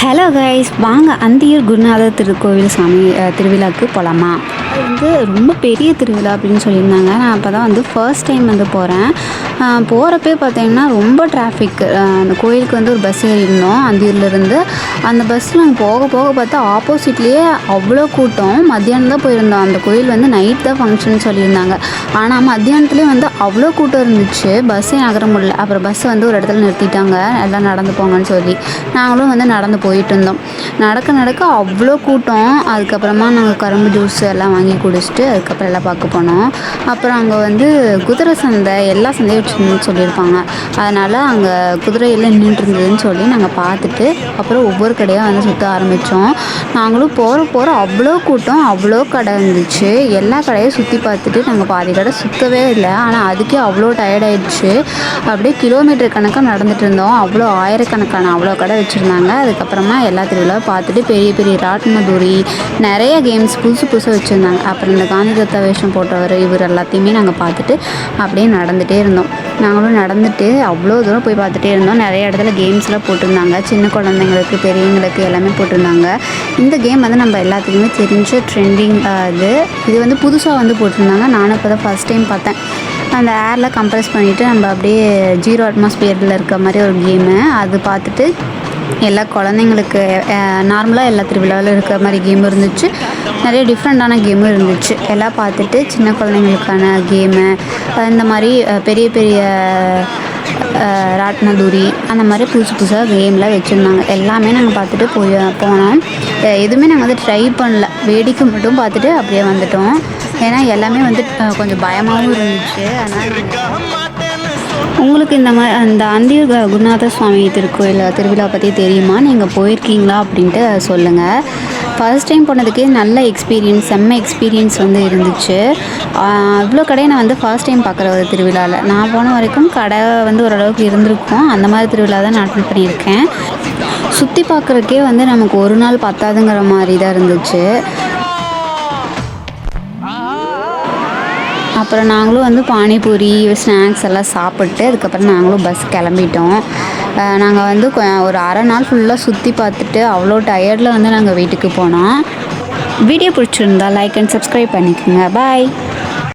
Hello guys, வாங்க அந்தியூர் குருநாதர் திருக்கோவில் சாமி திருவிழாவுக்கு போகலாமா? அது வந்து ரொம்ப பெரிய திருவிழா அப்படின்னு சொல்லியிருந்தாங்க. நான் அப்போ தான் வந்து ஃபர்ஸ்ட் டைம் வந்து போகிறேன். போகிறப்பே பார்த்தீங்கன்னா ரொம்ப டிராஃபிக். அந்த கோயிலுக்கு வந்து ஒரு பஸ் ஏறியிருந்தோம் அந்தியூர்லேருந்து. அந்த பஸ்ஸில் நாங்கள் போக போக பார்த்தா ஆப்போசிட்லேயே அவ்வளோ கூட்டம். மத்தியானம் தான் போயிருந்தோம். அந்த கோயில் வந்து நைட் தான் ஃபங்க்ஷன் சொல்லியிருந்தாங்க. ஆனால் மத்தியானத்துலேயே வந்து அவ்வளோ கூட்டம் இருந்துச்சு, பஸ்ஸே நகர முடியல. அப்புறம் பஸ்ஸை வந்து ஒரு இடத்துல நிறுத்திட்டாங்க, எல்லாம் நடந்து போங்கன்னு சொல்லி. நாங்களும் வந்து நடந்து போயிட்டு இருந்தோம். நடக்க நடக்க அவ்வளோ கூட்டம். அதுக்கப்புறமா நாங்கள் கரும்பு ஜூஸ் எல்லாம் வாங்கி குடிச்சிட்டு அதுக்கப்புறம் எல்லாம் பார்க்க போனோம். அப்புறம் அங்கே வந்து குதிரை சந்தை, எல்லா சந்தையும் வச்சுருந்துன்னு சொல்லியிருப்பாங்க. அதனால் அங்கே குதிரையெல்லாம் நின்றுட்டு இருந்ததுன்னு சொல்லி நாங்கள் பார்த்துட்டு அப்புறம் ஒவ்வொரு கடையாக வந்து சுற்ற ஆரம்பித்தோம். நாங்களும் போகிற அவ்வளோ கூட்டம், அவ்வளோ கடை இருந்துச்சு. எல்லா கடையும் சுற்றி பார்த்துட்டு நாங்கள் பாதி கடை சுற்றவே இல்லை. ஆனால் அதுக்கே அவ்வளோ டயர்டாயிடுச்சு. அப்படியே கிலோமீட்டர் கணக்காக நடந்துகிட்டு இருந்தோம். அவ்வளோ ஆயிரக்கணக்கான அவ்வளோ கடை வச்சுருந்தாங்க. அதுக்கப்புறமா எல்லா திருவிழாவும் பார்த்துட்டு பெரிய பெரிய ராட்டினதூரி, நிறைய கேம்ஸ் புதுசு புதுசாக வச்சுருந்தாங்க. அப்புறம் இந்த காந்தி தத்தா வேஷம் போட்டவர் இவர் எல்லாத்தையுமே நாங்கள் பார்த்துட்டு அப்படியே நடந்துகிட்டே இருந்தோம். நாங்களும் நடந்துட்டு அவ்வளோ தூரம் போய் பார்த்துட்டே இருந்தோம். நிறைய இடத்துல கேம்ஸ்லாம் போட்டிருந்தாங்க, சின்ன குழந்தைங்களுக்கு பெரியவங்களுக்கு எல்லாமே போட்டிருந்தாங்க. இந்த கேம் வந்து நம்ம எல்லாத்துக்குமே தெரிஞ்ச ட்ரெண்டிங். இது வந்து புதுசாக வந்து போட்டிருந்தாங்க. நானும் இப்போ தான் ஃபஸ்ட் டைம் பார்த்தேன். அந்த ஏரில் கம்ப்ரெஸ் பண்ணிவிட்டு நம்ம அப்படியே ஜீரோ அட்மாஸ்பியரில் இருக்க மாதிரி ஒரு கேமு. அது பார்த்துட்டு எல்லா குழந்தைங்களுக்கு நார்மலாக எல்லா திருவிழாவில் இருக்கிற மாதிரி கேம் இருந்துச்சு. நிறைய டிஃப்ரெண்ட்டான கேமும் இருந்துச்சு. எல்லாம் பார்த்துட்டு சின்ன குழந்தைங்களுக்கான கேமு, இந்த மாதிரி பெரிய பெரிய ராட்டினதூரி, அந்த மாதிரி புதுசு புதுசாக கேம்லாம் வச்சுருந்தாங்க. எல்லாமே நாங்கள் பார்த்துட்டு போனோம். எதுவுமே நாங்கள் வந்து ட்ரை பண்ணல, வேடிக்கை மட்டும் பார்த்துட்டு அப்படியே வந்துட்டோம். ஏன்னா எல்லாமே வந்து கொஞ்சம் பயமாகவும் இருந்துச்சு. அதனால் உங்களுக்கு இந்த அந்தியூர் குருநாதர் சுவாமி திருவிழா பற்றி தெரியுமா? நீங்கள் போயிருக்கீங்களா அப்படின்ட்டு சொல்லுங்கள். ஃபர்ஸ்ட் டைம் போனதுக்கே நல்ல எக்ஸ்பீரியன்ஸ், செம்ம எக்ஸ்பீரியன்ஸ் வந்து இருந்துச்சு. இவ்வளோ கடையை நான் வந்து ஃபர்ஸ்ட் டைம் பார்க்குற ஒரு திருவிழாவில். நான் போன வரைக்கும் கடை வந்து ஓரளவுக்கு இருந்திருக்கும். அந்த மாதிரி திருவிழா தான் நான் அட்டெண்ட் பண்ணியிருக்கேன். சுற்றி பார்க்குறக்கே வந்து நமக்கு ஒரு நாள் பத்தாதுங்கிற மாதிரி தான் இருந்துச்சு. அப்புறம் நாங்களும் வந்து பானிபூரி, ஸ்நாக்ஸ் எல்லாம் சாப்பிட்டு அதுக்கப்புறம் நாங்களும் பஸ் கிளம்பிட்டோம். நாங்கள் வந்து ஒரு அரை நாள் ஃபுல்லாக சுற்றி பார்த்துட்டு அவ்வளோ டயர்டில் வந்து நாங்கள் வீட்டுக்கு போனோம். வீடியோ பிடிச்சிருந்தா லைக் அண்ட் சப்ஸ்கிரைப் பண்ணிக்கோங்க. பாய்.